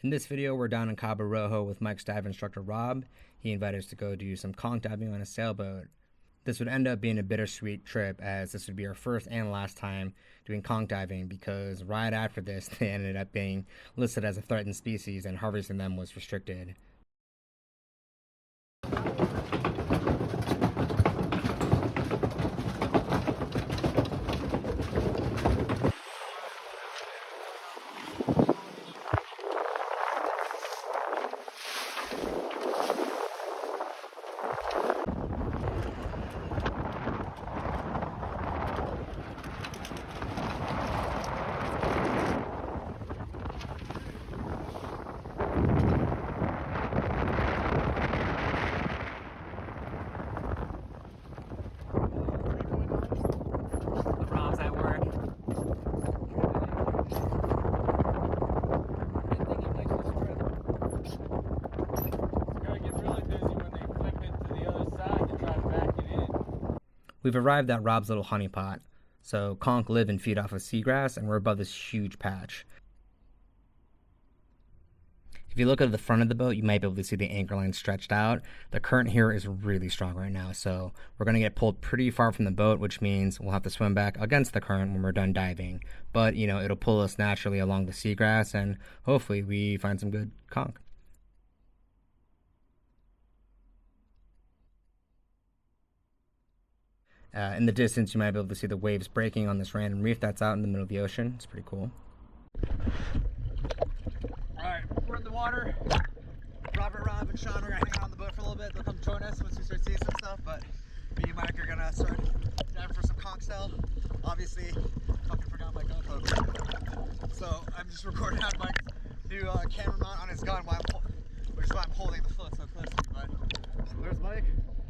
In this video, we're down in Cabo Rojo with Mike's dive instructor Rob. He invited us to go do some conch diving on a sailboat. This would end up being a bittersweet trip, as this would be our first and last time doing conch diving, because right after this they ended up being listed as a threatened species and harvesting them was restricted. We've arrived at Rob's little honeypot. So conch live and feed off of seagrass, and we're above this huge patch. If you look at the front of the boat, you might be able to see the anchor line stretched out. The current here is really strong right now, so we're going to get pulled pretty far from the boat, which means we'll have to swim back against the current when we're done diving. But, it'll pull us naturally along the seagrass, and hopefully we find some good conch. In the distance, you might be able to see the waves breaking on this random reef that's out in the middle of the ocean. It's pretty cool. Alright, we're in the water. Robert, Rob, and Sean are going to hang out on the boat for a little bit. They'll come join us once we start seeing some stuff, but me and Mike are going to start diving for some conch shell. Obviously, fucking forgot my gun hook. So I'm just recording on Mike's new camera mount on his gun, which is why I'm holding the foot so closely. But there's Mike.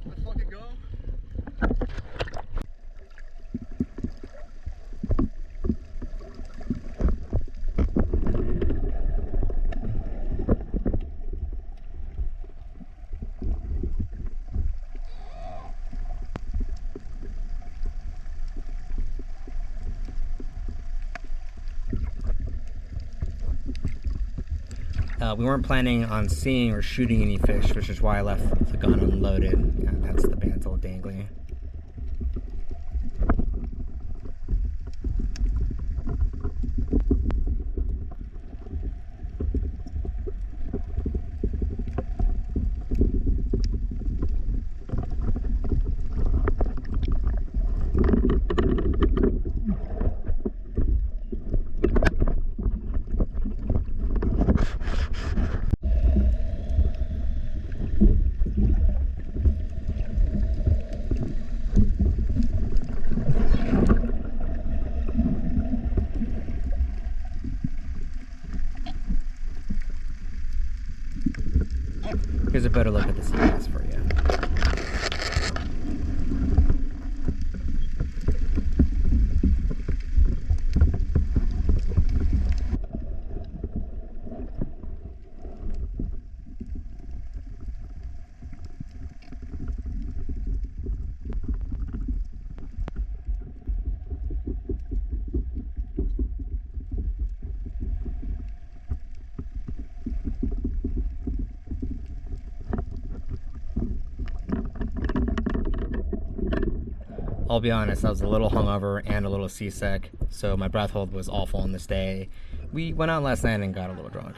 Let's fucking go. We weren't planning on seeing or shooting any fish, which is why I left the gun unloaded. Yeah, that's the band's all dangly. Here's a better look at the seagrass for you. I'll be honest, I was a little hungover and a little seasick, so my breath hold was awful on this day. We went out last night and got a little drunk.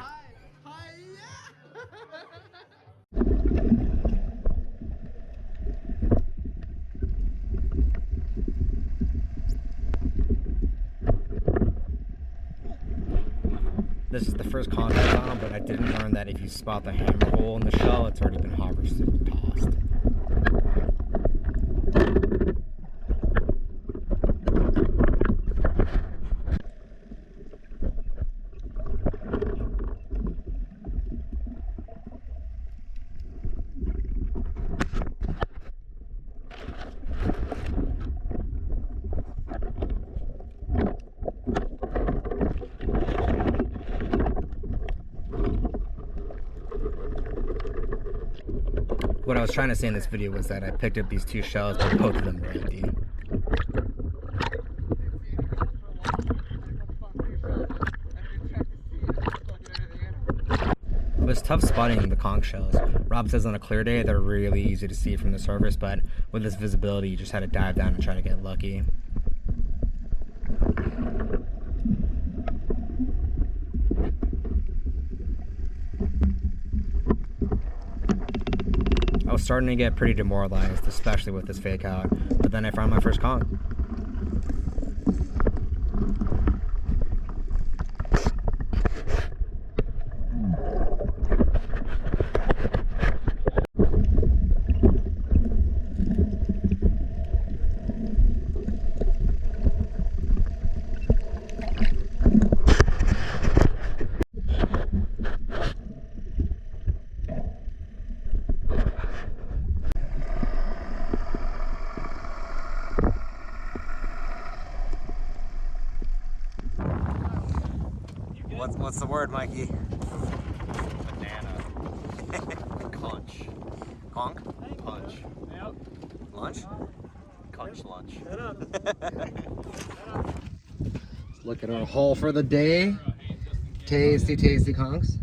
This is the first conch I found, but I didn't learn that if you spot the hammer hole in the shell, it's already been harvested and tossed. What I was trying to say in this video was that I picked up these two shells, but both of them were empty. It was tough spotting the conch shells. Rob says on a clear day they're really easy to see from the surface, but with this visibility you just had to dive down and try to get lucky. I was starting to get pretty demoralized, especially with this fake out, but then I found my first conch. What's the word, Mikey? Banana. Conch. Conch? Punch. Yep. Lunch? Conch lunch. Head up. Look at our haul for the day. Tasty, tasty conchs.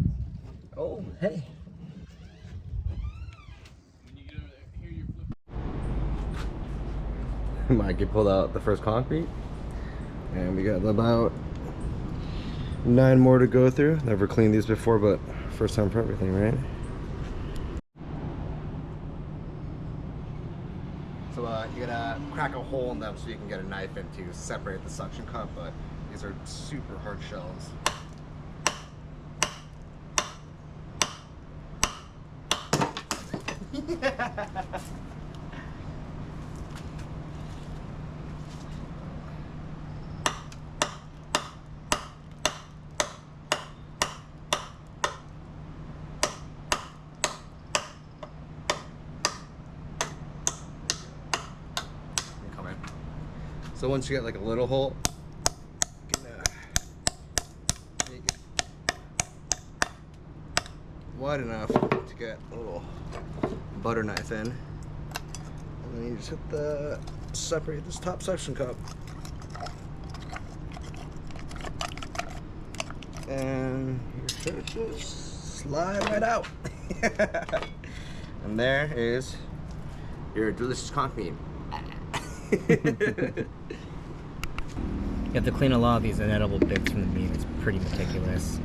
Oh, hey. Mikey pulled out the first concrete, and we got about 9 more to go through. Never cleaned these before, but first time for everything, right? So you gotta crack a hole in them so you can get a knife in to separate the suction cup, but these are super hard shells. So once you get like a little hole, you can make it wide enough to get a little butter knife in, and then you just hit the separate this top suction cup, and your should just slide right out, and there is your delicious conch meat. You have to clean a lot of these inedible bits from the meat. It's pretty meticulous.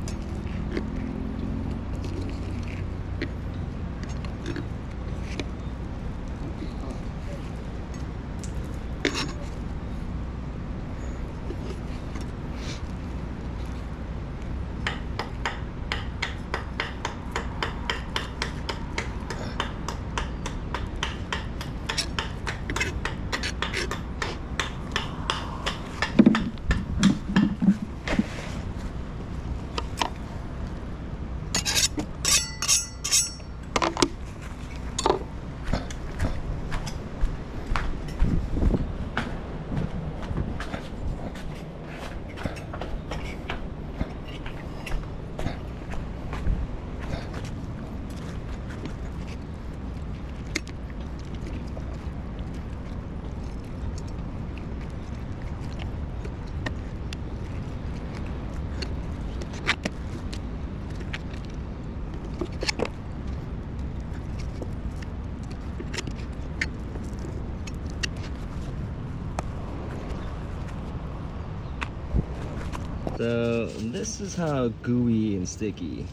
So this is how gooey and sticky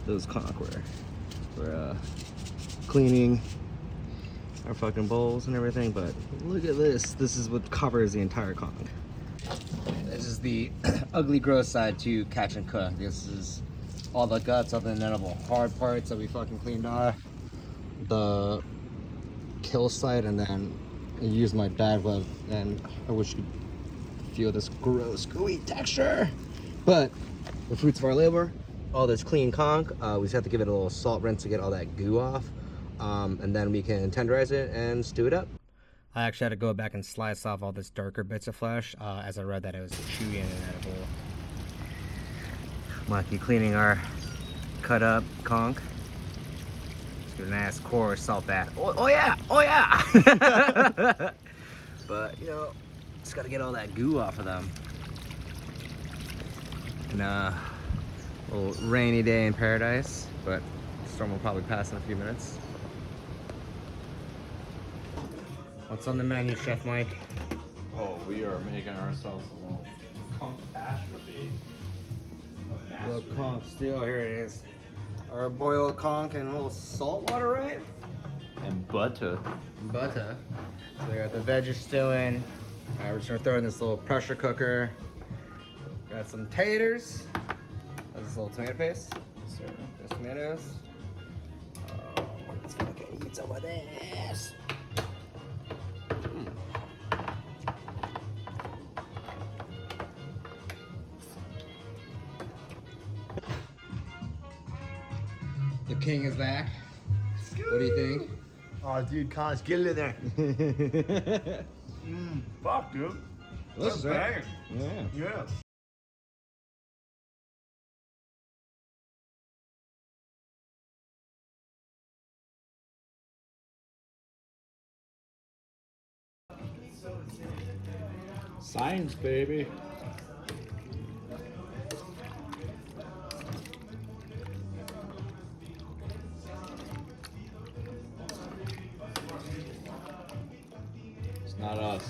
those conch were. We're cleaning our fucking bowls and everything, but look at this. This is what covers the entire conch. This is the ugly, gross side to catch and cook. This is all the guts of the inedible hard parts that we fucking cleaned off. The kill site, and then I used my dive glove, and I wish you could feel this gross, gooey texture. But the fruits of our labor, all this clean conch, we just have to give it a little salt rinse to get all that goo off, and then we can tenderize it and stew it up. I actually had to go back and slice off all this darker bits of flesh, as I read that it was chewy and inedible. Mikey cleaning our cut up conch. Let's give it a nice coarse salt bath. Oh yeah, oh yeah! But you know, just gotta get all that goo off of them. And A little rainy day in paradise, but the storm will probably pass in a few minutes. What's on the menu, Chef Mike? Oh, we are making ourselves a little conch catastrophe. Little conch stew, here it is. Our boiled conch and a little salt water, right? And butter. Butter. So we got the veggies still in. We're just gonna throw in this little pressure cooker. Got some taters. That's this little tomato paste. So there's tomatoes. Oh, let's fucking eat some of this. The king is back. What do you think? Oh, dude, Conch, get it in there. Fuck, dude. That's banging. Yeah. Yeah. Science, baby. It's not us.